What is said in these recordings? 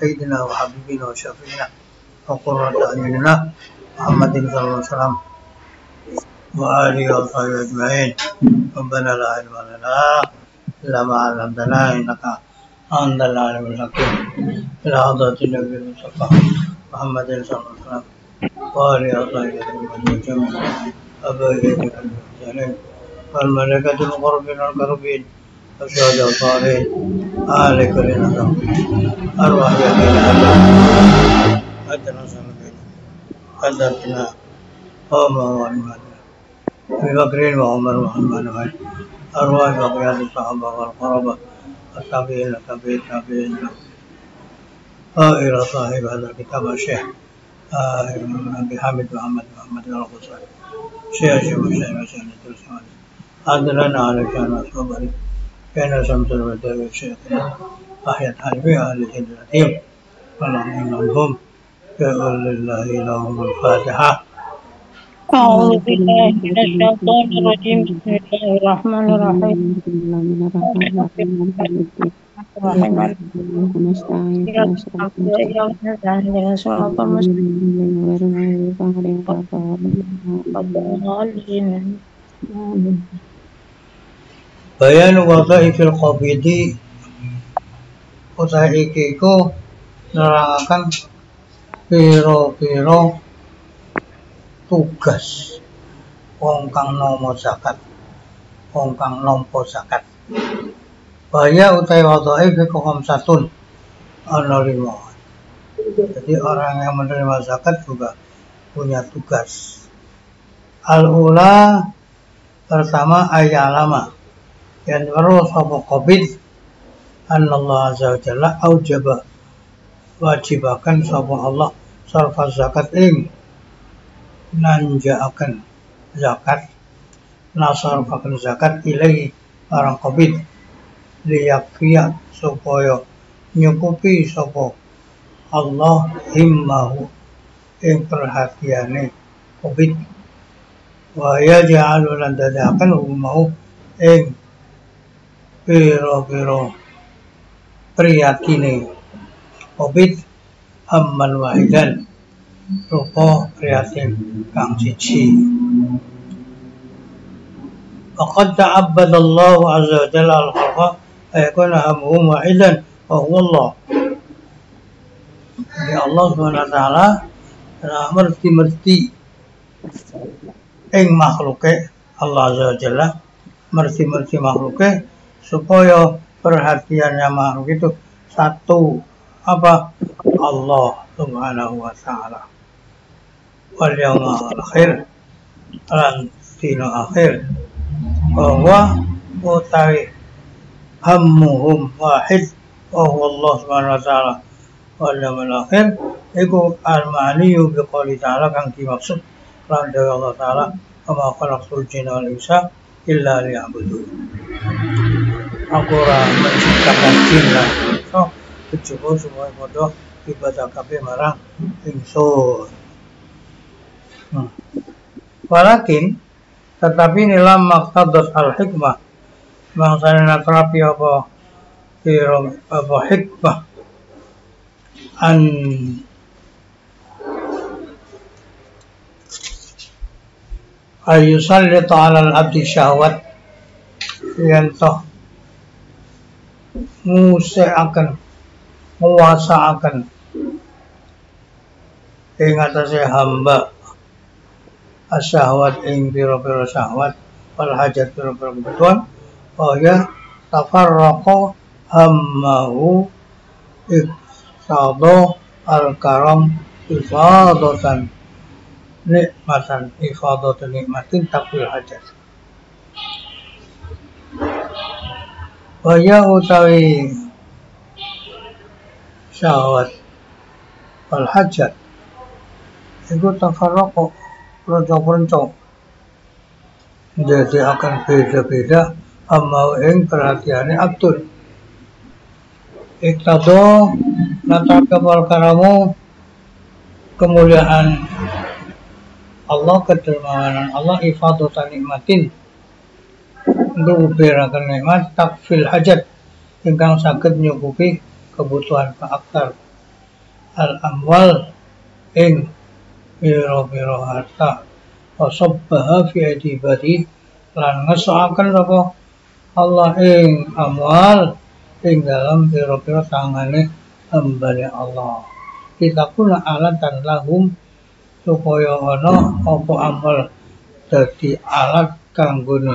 سيدنا وحبيبنا وشفيعنا وقرة أعيننا محمد صلى الله عليه وسلم وآله وصحبه أجمعين. ربنا لا علم لنا إلا ما علمتنا إنك أنت العليم الحكيم. إلى حضرة النبي المصطفى محمد صلى الله عليه وسلم وآله وصحبه أجمعين. أبيك المرسلين والملائكة المقربين والكربين والشهداء والصالحين آلك لنا أرواح يمين أجرنا سلمين قدرتنا وما وعلمنا أبي بكر وعمر وعثمان وعلي أرواح بقية الصحابة والقربة والتابعين التابعين إلى صاحب هذا الكتاب الشيخ أبي حامد محمد الغزالي شيخ أدلنا على كان أصبري كان شمس الوداع الشيخنا أحيت حربي أهل الهدرتهم اللهم إنهم يقول لله لهم الفاتحة. أعوذ بالله من الشيطان الرجيم. بسم الله الرحمن الرحيم. Bayan wadhaifil qabidi utahe iki iku nerangaken pira-pira tugas wong kang nama zakat, wong kang nampa zakat. Baya utahe wadhaif iku khamsatun ana 5. Jadi orang yang menerima zakat juga punya tugas. Al-ula pertama ayalama yang baru sapa qabid annallahu azza wa jalla aujaba wajibakan sapa Allah sarfa zakat ing nanjaaken zakat nasarfaken zakat ilahi orang qabid liyaqiya supaya nyukupi sapa Allah himmahu ing perhatiane qabid wa yaj'alu lan dadakan umau ing piro-piro priyatine qabid hamman wahidan rupa priyatin kang siji. Faqad ta'abbadallahu azza wa jalla al-khalqa ayakuna hamhum wahidan wa huwa Allah. Jadi Allah subhanahu wa ta'ala merti ing makhluke Allah azza wa jalla merti makhluke supaya perhatiannya makhluk itu satu apa Allah subhanahu wa ta'ala wal yaumil akhir lan dina akhir bahwa utawi hammuhum wahid wa huwa Allah subhanahu wa ta'ala wal yaumil akhir iku al-ma'niyu bi qouli ta'ala kang dimaksud lan dari Allah ta'ala kama khalaqtul jinna wal insa illa liya'budun. Aku ora menciptakan jin lan manusia kejaba supaya padha ibadah kabeh marang ingsun. Walakin tetapi nilam maqtadat al-hikmah maksane natrapi apa hikmah an ayusallita 'ala al-'abdi syahwat yantoh menguasaaken ing atase hamba asyahwat ing pira-pira syahwat wal hajat pira-pira kebutuhan ya tafarraqa hammahu iqtada al-karam ifadatan nikmatin taqwil hajat Waya utawi syahwat wal hajat itu tafarraqo ronco-ronco jadi akan beda-beda amma ing perhatiane abdul iktado nataka wal karamu kemuliaan Allah kedermawanan Allah ifadatan nikmatin nguberaken nikmat takfil hajat ingkang saged nyukupi kebutuhan faktor al-amwal ing pira-pira harta wasabbaha fi adibadi lan ngesoaken apa Allah ing amwal ing dalam pira-pira tangane hambane Allah kita kuna alatan lahum supaya ana apa amal dadi alat kanggone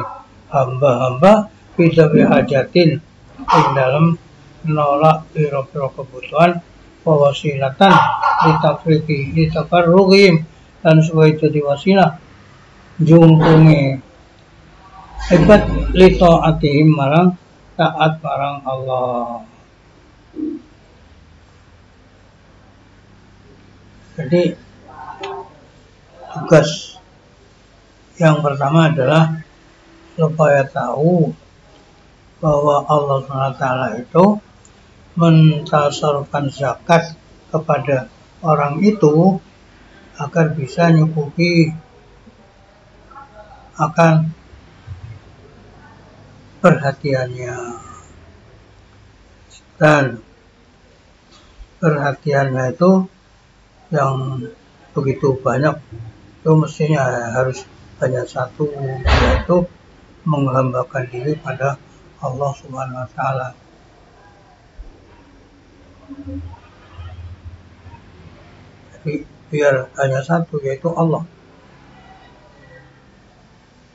hamba-hamba bidawi hajatin ing dalam menolak pira-pira kebutuhan wasilatan ditafriki ditafarrughim dan supaya jadi wasilah jumpungi hebat lito atihim marang taat marang Allah. Jadi tugas yang pertama adalah supaya tahu bahwa Allah SWT itu mentasarufkan zakat kepada orang itu agar bisa nyukupi akan perhatiannya, dan perhatiannya itu yang begitu banyak itu mestinya harus hanya satu, yaitu menghambakan diri pada Allah Subhanahu wa Ta'ala. Jadi biar hanya satu, yaitu Allah.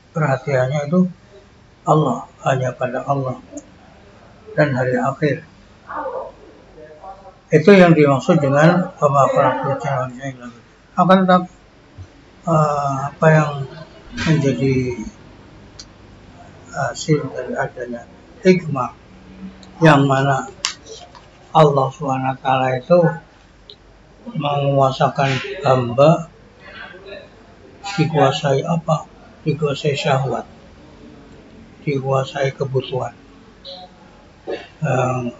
Perhatiannya itu Allah, hanya pada Allah dan hari akhir. Itu yang dimaksud dengan pemahaman channel. Akan tetapi apa yang menjadi hasil dari adanya hikmah yang mana Allah SWT itu menguasakan hamba, dikuasai apa? Dikuasai syahwat, dikuasai kebutuhan.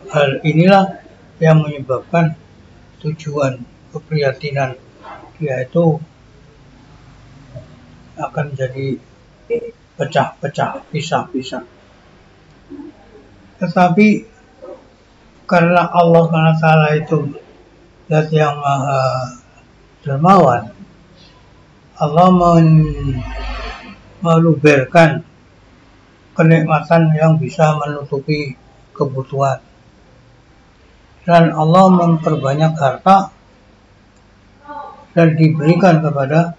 Hal inilah yang menyebabkan tujuan keprihatinan yaitu akan jadi pecah-pecah, pisah-pisah. Tetapi karena Allah SWT itu zat yang maha dermawan, Allah meluberkan kenikmatan yang bisa menutupi kebutuhan. Dan Allah memperbanyak harta dan diberikan kepada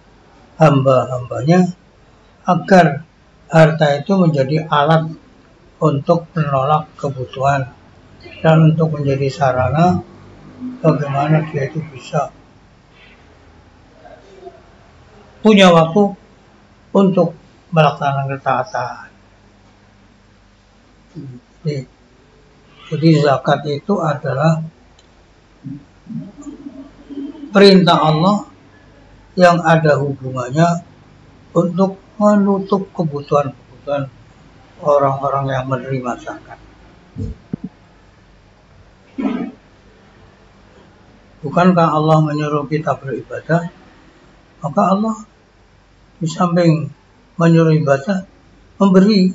hamba-hambanya agar harta itu menjadi alat untuk menolak kebutuhan dan untuk menjadi sarana bagaimana dia itu bisa punya waktu untuk melaksanakan ketaatan. Jadi zakat itu adalah perintah Allah yang ada hubungannya untuk menutup kebutuhan-kebutuhan orang-orang yang menerima zakat. Bukankah Allah menyuruh kita beribadah? Maka Allah di samping menyuruh ibadah memberi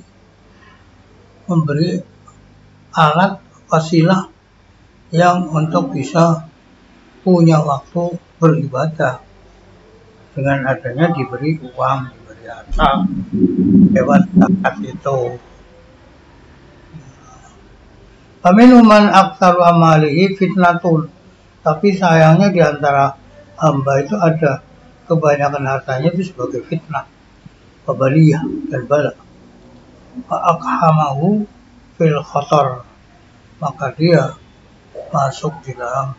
alat wasilah yang untuk bisa punya waktu beribadah dengan adanya diberi uang, diberi harta lewat zakat itu. Faminuman aktaru amalihi fitnatun, tapi sayangnya di antara hamba itu ada kebanyakan hartanya itu sebagai fitnah, wabaliyah dan bala. Fa'akhamahu fil khatar, maka dia masuk di dalam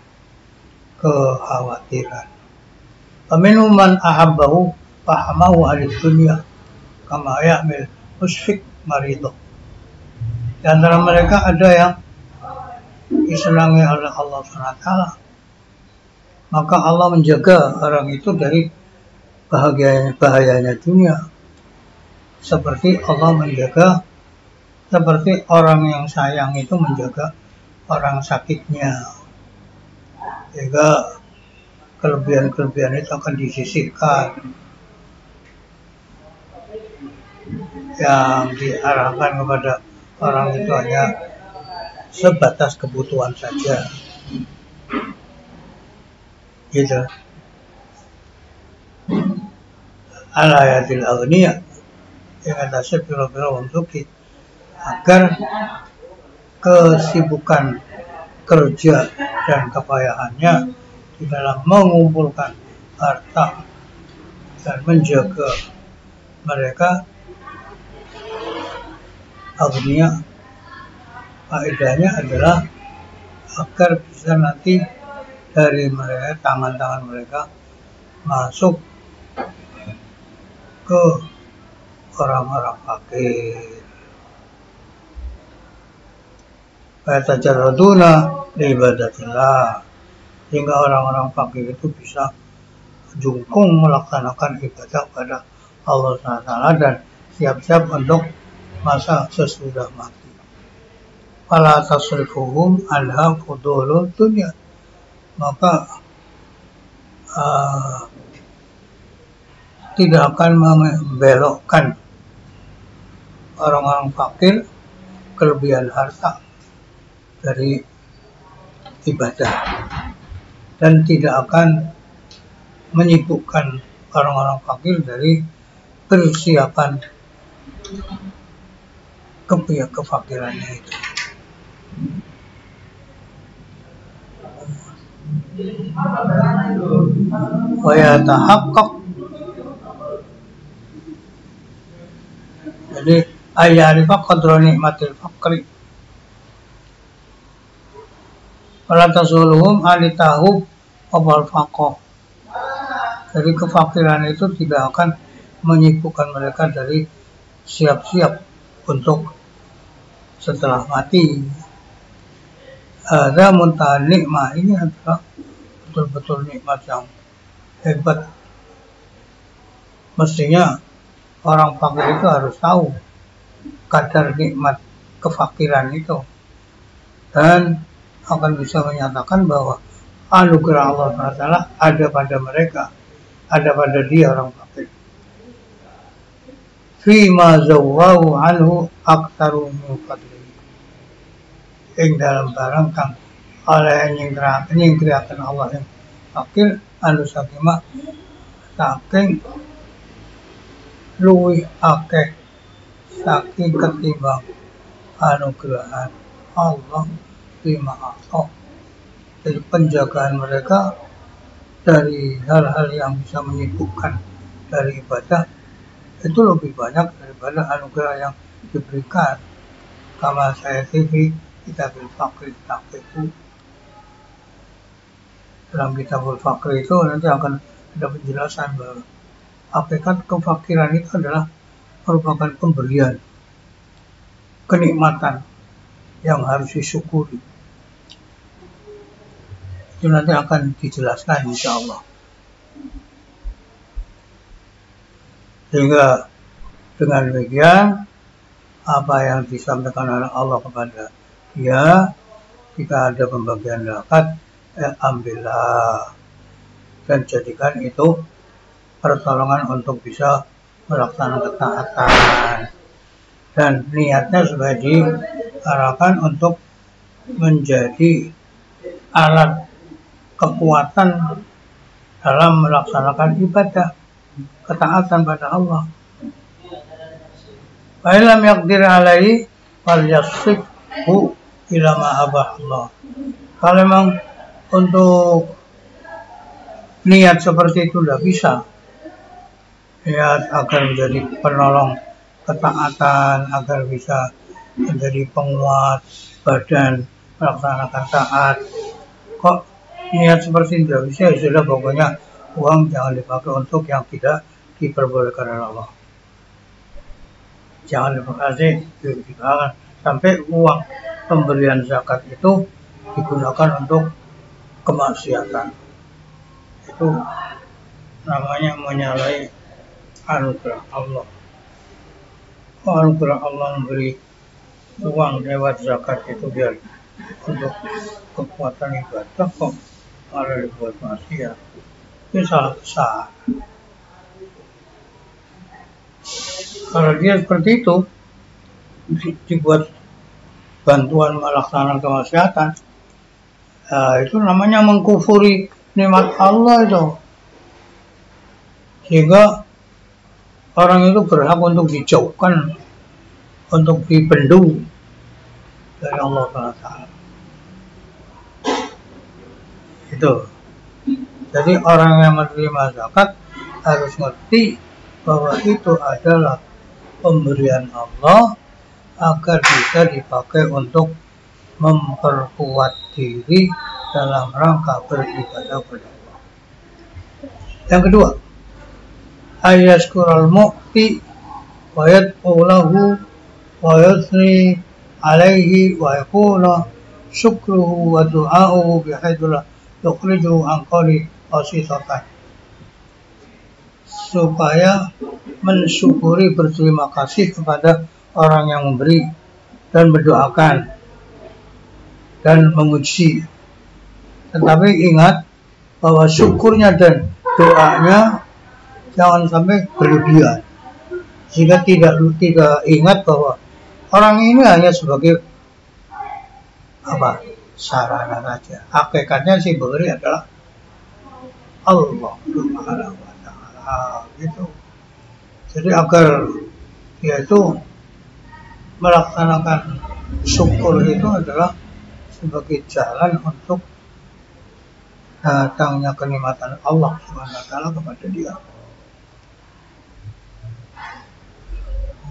kekhawatiran. Faminhum man ahabbahu fahamahu alid dunya kama ya'mil musfik marido. Di antara mereka ada yang disenangi oleh Allah SWT, maka Allah menjaga orang itu dari bahayanya dunia, seperti Allah menjaga, seperti orang yang sayang itu menjaga orang sakitnya, sehingga kelebihan-kelebihan itu akan disisihkan, yang diarahkan kepada orang itu hanya sebatas kebutuhan saja. gitu. Al-ayatil aghniyah yang ada sepiro-piro untuk agar kesibukan kerja dan kepayahannya di dalam mengumpulkan harta dan menjaga mereka aghniyah, faedahnya adalah agar bisa nanti dari mereka, tangan-tangan mereka masuk ke orang-orang fakir. Fayatajarraduna liibadatillah, sehingga orang-orang fakir itu bisa jungkung melaksanakan ibadah pada Allah SWT dan siap-siap untuk masa sesudah mati. Fala tasrifuhum anha fudulud dunya, maka tidak akan membelokkan orang-orang fakir kelebihan harta dari ibadah, dan tidak akan menyibukkan orang-orang fakir dari persiapan kefakirannya itu. Wa yatahaqqaq, jadi ayyarifa qadra nikmatil faqri wala tasuluhum alitahu wal faqah. Jadi kefakiran itu tidak akan menyibukkan mereka dari siap-siap untuk setelah mati. Ada muntahan nikmat, ini adalah betul-betul nikmat yang hebat. Mestinya orang fakir itu harus tahu kadar nikmat kefakiran itu, dan akan bisa menyatakan bahwa anugerah Allah SWT ada pada mereka, ada pada dia orang fakir. Fima zawwahu anhu aktsaru min fadlihi, ing dalam barang kang oleh nyingkiraken Allah yang fakir anu sakima saking luwih akeh saking ketimbang anugerah Allah lima Allah. Jadi penjagaan mereka dari hal-hal yang bisa menyibukkan dari ibadah itu lebih banyak daripada anugerah yang diberikan. Kama saya TV Kitabul Fakir itu, dalam Kitabul Fakir itu nanti akan ada penjelasan bahwa hakikat kefakiran itu adalah merupakan pemberian, kenikmatan yang harus disyukuri. Itu nanti akan dijelaskan insya Allah. Sehingga dengan demikian apa yang disampaikan oleh Allah kepada dia, jika ada pembagian zakat, ambillah dan jadikan itu pertolongan untuk bisa melaksanakan ketaatan, dan niatnya supaya diarahkan untuk menjadi alat kekuatan dalam melaksanakan ibadah ketaatan pada Allah. Fa illam yaqdir alaihi falyasfiqhu ila ma abahallah. Kalau memang untuk niat seperti itu tidak bisa, niat agar menjadi penolong ketaatan, agar bisa menjadi penguat badan melaksanakan taat, kok niat seperti itu tidak bisa, sudah pokoknya uang jangan dipakai untuk yang tidak diperbolehkan oleh Allah. Jangan dipakai sampai uang pemberian zakat itu digunakan untuk kemaksiatan. Itu namanya menyalahi anugerah Allah. Anugerah Allah memberi uang lewat zakat itu biar untuk kekuatan ibadah, kok malah dibuat maksiat. Itu salah besar. Kalau dia seperti itu dibuat bantuan melaksanakan kemaksiatan, itu namanya mengkufuri nikmat Allah itu, sehingga orang itu berhak untuk dijauhkan, untuk dibendung dari Allah Taala. Itu. Jadi orang yang menerima zakat harus ngerti bahwa itu adalah pemberian Allah agar bisa dipakai untuk memperkuat diri dalam rangka beribadah kepada Allah. Yang kedua, ayaskural mu'ti wa yad'ulahu wa yusni alaihi wa yaqula syukruhu wa du'a'uhu bihaitsu la yukhrijuhu an qawli wasitatan, supaya mensyukuri, berterima kasih kepada orang yang memberi dan mendoakan dan memuji. Tetapi ingat bahwa syukurnya dan doanya jangan sampai berlebihan, sehingga tidak ingat bahwa orang ini hanya sebagai sarana saja. Hakikatnya si pemberi adalah Allah Subhanahu wa Ta'ala, gitu. Jadi agar dia itu melaksanakan syukur itu adalah sebagai jalan untuk datangnya kenikmatan Allah Subhanahu wa Ta'ala kepada dia.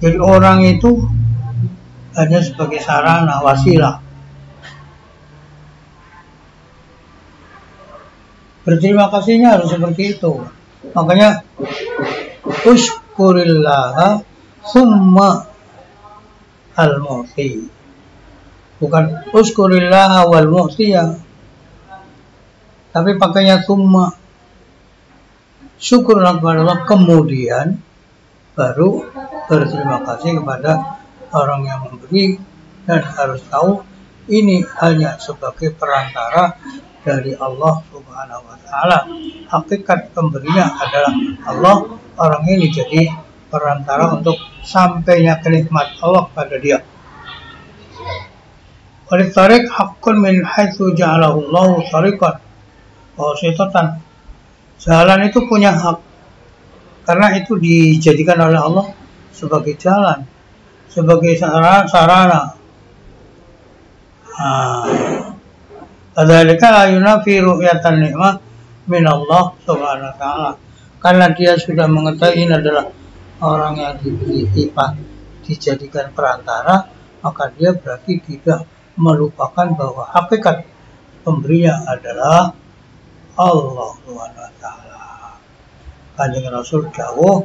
Jadi orang itu hanya sebagai sarana, wasilah. Berterima kasihnya harus seperti itu. Makanya ushkurillaha summa al-mu'ti, bukan ushkurillaha wal mu'tiya, tapi pakainya summa. Syukurlah kepada Allah, kemudian baru berterima kasih kepada orang yang memberi, dan harus tahu ini hanya sebagai perantara dari Allah Subhanahu wa Ta'ala. Hakikat pemberinya adalah Allah, orang ini jadi perantara untuk sampainya kenikmat Allah pada dia. Oleh tarik hakun min haitsu ja'alahu Allah tariqan wa sitatan. Jalan itu punya hak karena itu dijadikan oleh Allah sebagai jalan, sebagai sarana. Kadzalika la yunafi ru'yatan ni'mah min Allah Subhanahu wa Ta'ala. Karena dia sudah mengetahui ini adalah orang yang diberi hibah, dijadikan perantara, maka dia berarti tidak melupakan bahwa hakikat pemberinya adalah Allah Subhanahu wa Ta'ala. Kanjeng Rasul dawuh,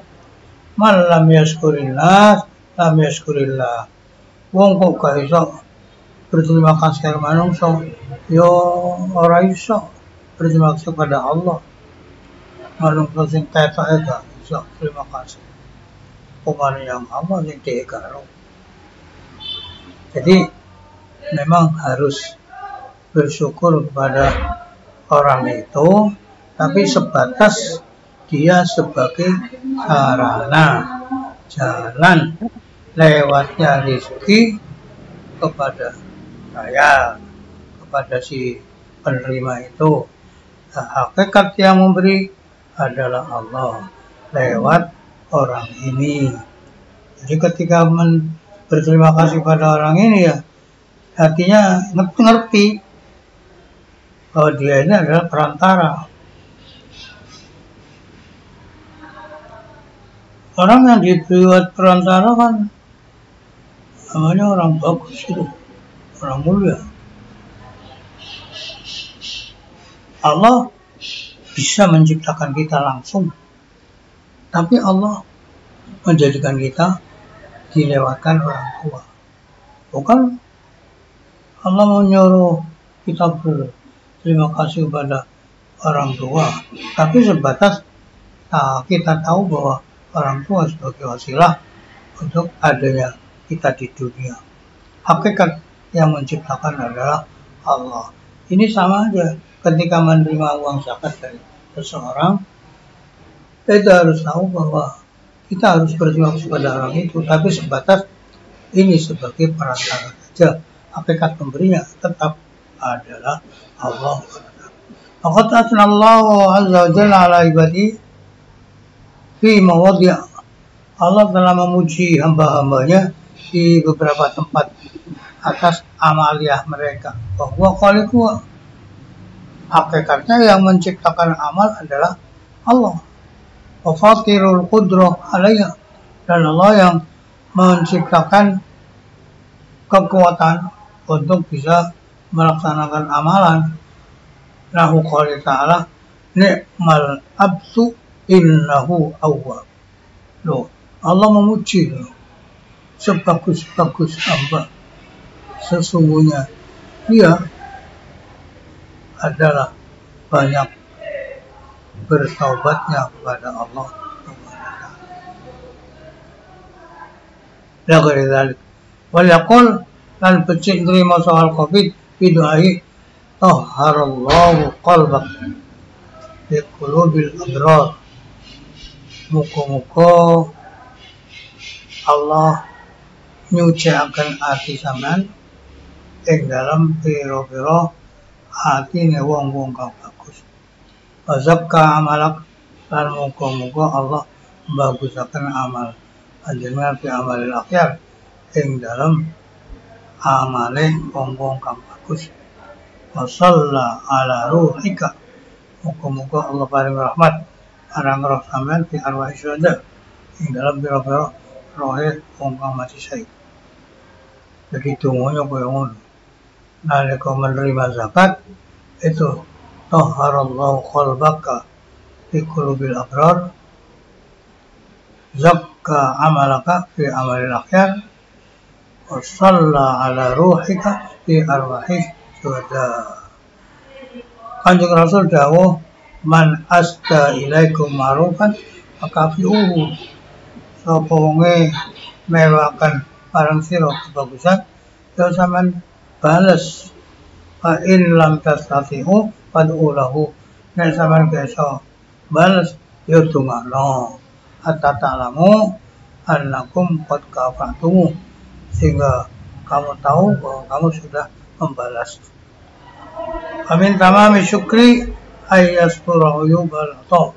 "Man lam yashkurin nas, lam yashkurillah." Wong kok gak iso berterima kasih karo manungsa, yo ora iso berterima kasih kepada Allah. Manungsa sing ketoke gak iso terima kasih. Umane yang Allah sing dikaro. Jadi memang harus bersyukur kepada orang itu, tapi sebatas dia sebagai sarana, jalan lewatnya rezeki kepada saya, kepada si penerima itu. Nah, hakikat yang memberi adalah Allah lewat orang ini. Jadi ketika berterima kasih pada orang ini, ya hatinya ngerti bahwa dia ini adalah perantara. Orang yang dibuat perantara kan namanya orang bagus itu, orang mulia. Allah bisa menciptakan kita langsung, tapi Allah menjadikan kita dilewatkan orang tua. Bukan Allah menyuruh kita berterima kasih kepada orang tua, tapi sebatas kita tahu bahwa orang tua sebagai wasilah untuk adanya kita di dunia. Hakikat yang menciptakan adalah Allah. Ini sama aja ketika menerima uang zakat dari seseorang, kita harus tahu bahwa kita harus berterima kasih pada orang itu, tapi sebatas ini sebagai perantara saja. Hakikat pemberinya tetap adalah Allah. Faqad asna Allah azza wa jalla ala ibadi fi mawadhi'. Allah telah memuji hamba-hambanya di beberapa tempat atas amaliyah mereka. Bahwa khaliqu, hakikatnya yang menciptakan amal adalah Allah. Wa fatirul qudrah alayya, dan Allah yang menciptakan kekuatan untuk bisa melaksanakan amalan. Nahu qali ta'ala ni'mal abdu innahu awwab. Loh, Allah memuji loh. Sebagus-bagus hamba, sesungguhnya dia adalah banyak bertaubatnya kepada Allah. La ghairi dzalik. Wal yaqul, lan becik nerima soal Covid bidu'ai tahharallahu qalbak bi qulubil abrar. Muga-muga Allah nyuciaken ati sampean ing dalam pira-pira atine wong-wong kang bagus. Wazakka amalak, lan muga-muga Allah bagusaken amal panjenengan fi amalil akhyar ing dalam amale wong-wong kang bagus. Wa shalla ala ruhika, muga-muga Allah paring rahmat marang roh sampean fi arwah syuhada ing dalam pira-pira rohe wong kang mati syahid. Jadi tunggunya kaya ngono. Nalika menerima zakat itu tahharallahu qalbaka fi qulubil abrar, zakka amalaka fi amalil akhyar, wa shalla ala ruhika fi arwahi syuhada. Kanjeng Rasul dawuh, man asta ilaikum ma'rufan fakafi'uhu, sapa wonge mewakan parang sira kebagusan ya sampean bales. Fa in lam tastati'u fad'u lahu, nek sampean bisa bales ya dongakno hatta ta'lamu annakum qad kafartum, sehingga kamu tahu bahwa kamu sudah membalas. Amin tamami syukri ayyastura uyubal atau,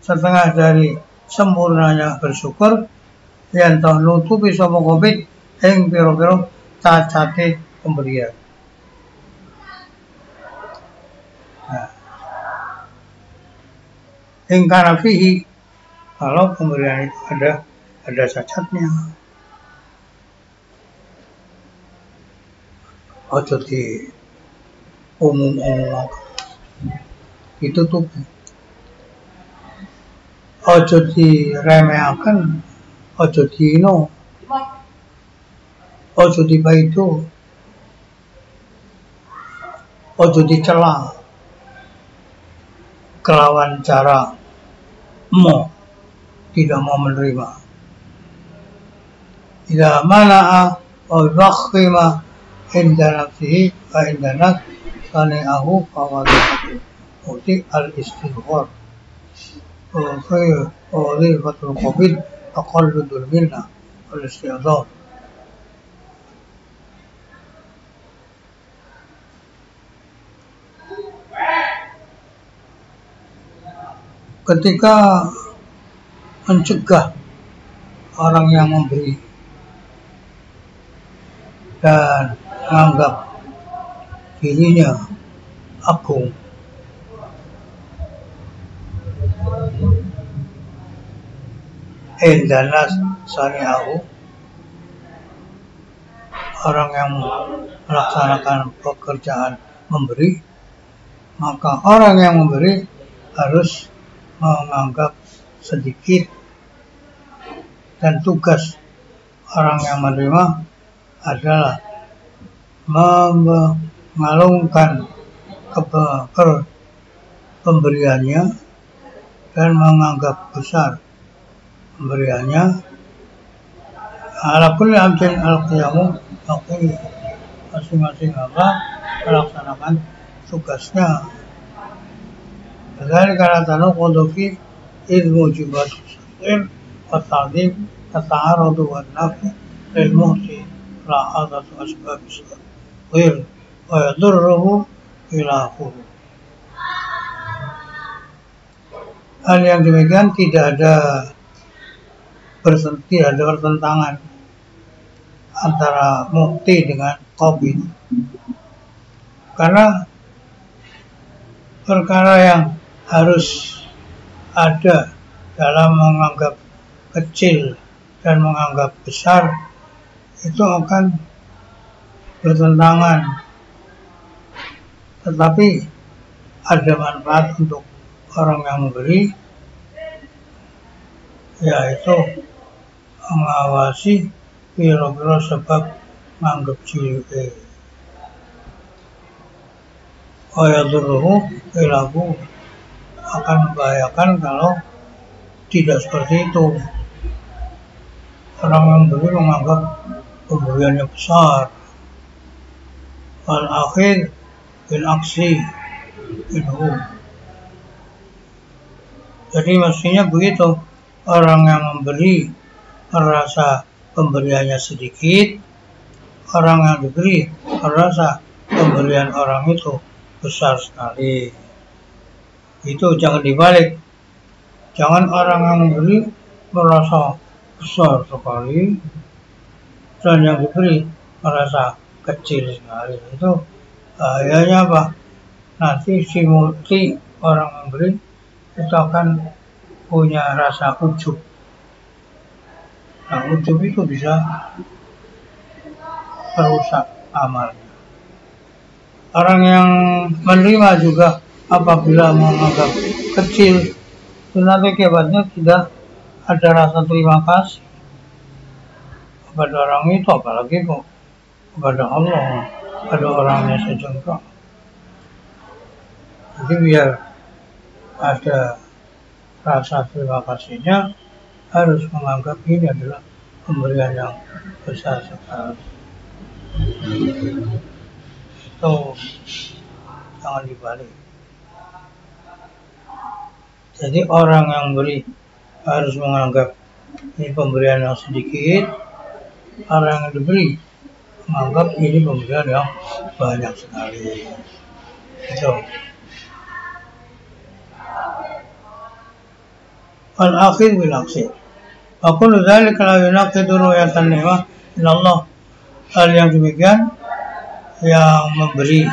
setengah dari sempurnanya bersyukur yen toh nutupi sapa Covid ing pira-pira cacate pemberian. Nah, ing kana fihi, kalau pemberian itu ada cacatnya, ojo di umum-umum, ditutupi, ojo diremehaken, ojo dihina, ojo dibaitu, ojo dicela kelawan cara tidak mau menerima. Ila mana'a wa bakhima inda nafsihi fa inda nas sani'ahu fawadihatu uti al-istighfar wa khayr wa wadifatul Covid aqalludul minna al-istighfar. Ketika mencegah orang yang memberi dan menganggap dirinya agung, endanas sani'ahu, orang yang melaksanakan pekerjaan memberi, maka orang yang memberi harus menganggap sedikit, dan tugas orang yang menerima adalah mengalungkan pemberiannya dan menganggap besar pemberiannya. Ala kulli amrin al-qiyamu, masing-masing hamba melaksanakan tugasnya. Dari karena tanah kodofi ilmu jubat syukur wasalim tata'aradu wa nafi ilmu si la'adatu asbab syukur wa yadurruhu ilahuhu. Hal yang demikian tidak ada pertentangan antara mukti dengan qabil. Karena perkara yang harus ada dalam menganggap kecil dan menganggap besar itu akan bertentangan, tetapi ada manfaat untuk orang yang memberi, yaitu mengawasi kira-kira sebab menganggap cilik. Ayadurruhu ilaku, akan membahayakan kalau tidak seperti itu. Orang yang memberi menganggap pemberiannya besar. Al-akhir bil aksi inhu. Jadi mestinya begitu. Orang yang memberi merasa pemberiannya sedikit, orang yang diberi merasa pemberian orang itu besar sekali. Itu jangan dibalik. Jangan orang yang memberi merasa besar sekali dan yang diberi merasa kecil sekali. Itu bahayanya apa? Nanti si multi orang memberi itu akan punya rasa ujub. Nah, ujub itu bisa merusak amalnya. Orang yang menerima juga apabila menganggap kecil, itu nanti akibatnya tidak ada rasa terima kasih kepada orang itu, apalagi kok kepada Allah, pada orangnya sejengkal. Jadi biar ada rasa terima kasihnya, harus menganggap ini adalah pemberian yang besar sekali. Itu jangan dibalik. Jadi orang yang beri harus menganggap ini pemberian yang sedikit, orang yang diberi menganggap ini pemberian yang banyak sekali. Itu. Al-akhir bil akhir. Wa kullu dzalika la yunaqidu ru'yatan ni'mah illa Allah. Hal yang demikian, yang memberi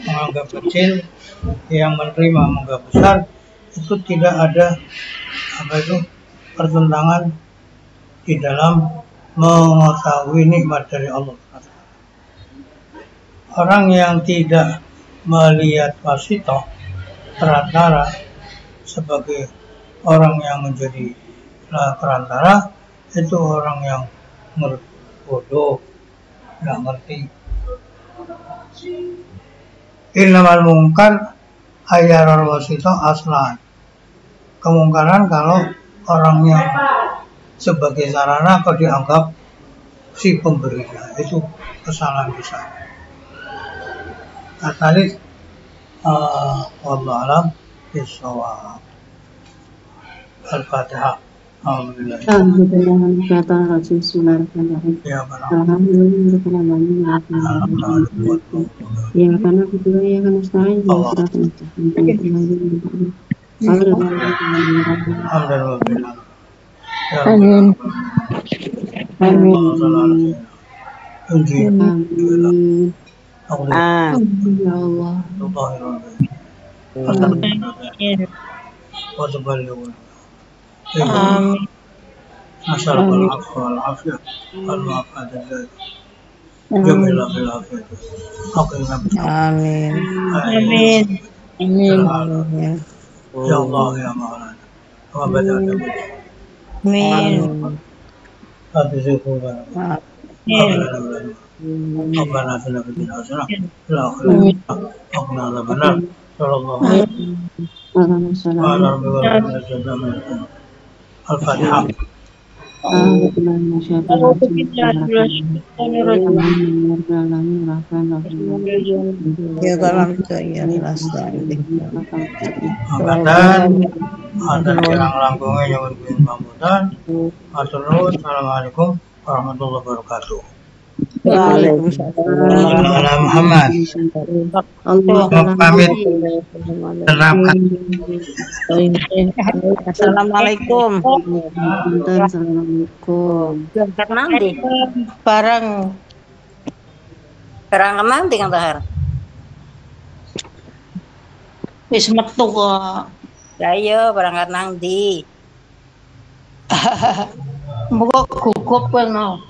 menganggap kecil, yang menerima menganggap besar, itu tidak ada pertentangan di dalam mengetahui nikmat dari Allah. Orang yang tidak melihat wasitoh perantara sebagai orang yang menjadi perantara, itu orang yang bodoh, nggak ngerti. Innamal mungkar ayyarar wasitoh aslan. Kemungkaran kalau orang yang sebagai sarana kok dianggap si pemberinya, itu kesalahan besar. Katalis wallahu alam bisawab. Al-Fatihah. Alhamdulillah. Ya Amin. Amin. Ya Allah. Amin. Masalah al-afwa wal-afiyah wal-mu'afat al-zat jamila bil-afiyah Amin. Amin. Amin. Ya Allah ya Maulana wa bada'na Amin. Hafizukuna Amin. Rabbana atina fid dunya hasanah wa fil akhirati hasanah wa qina adzabannar. Sallallahu alaihi wasallam. Al-Fatihah. Ada kirang langkungnya yang berbeda pambutan. Assalamualaikum warahmatullahi wabarakatuh. Waalaikumsalam. Ala Muhammad. Allahumma Pamit selamat. Assalamualaikum. Assalamualaikum. Berangkat nanti. Barang Berangkat nanti Kang Tahar. wis metu kok. Ya iya berangkat nanti. Muga gugup kono.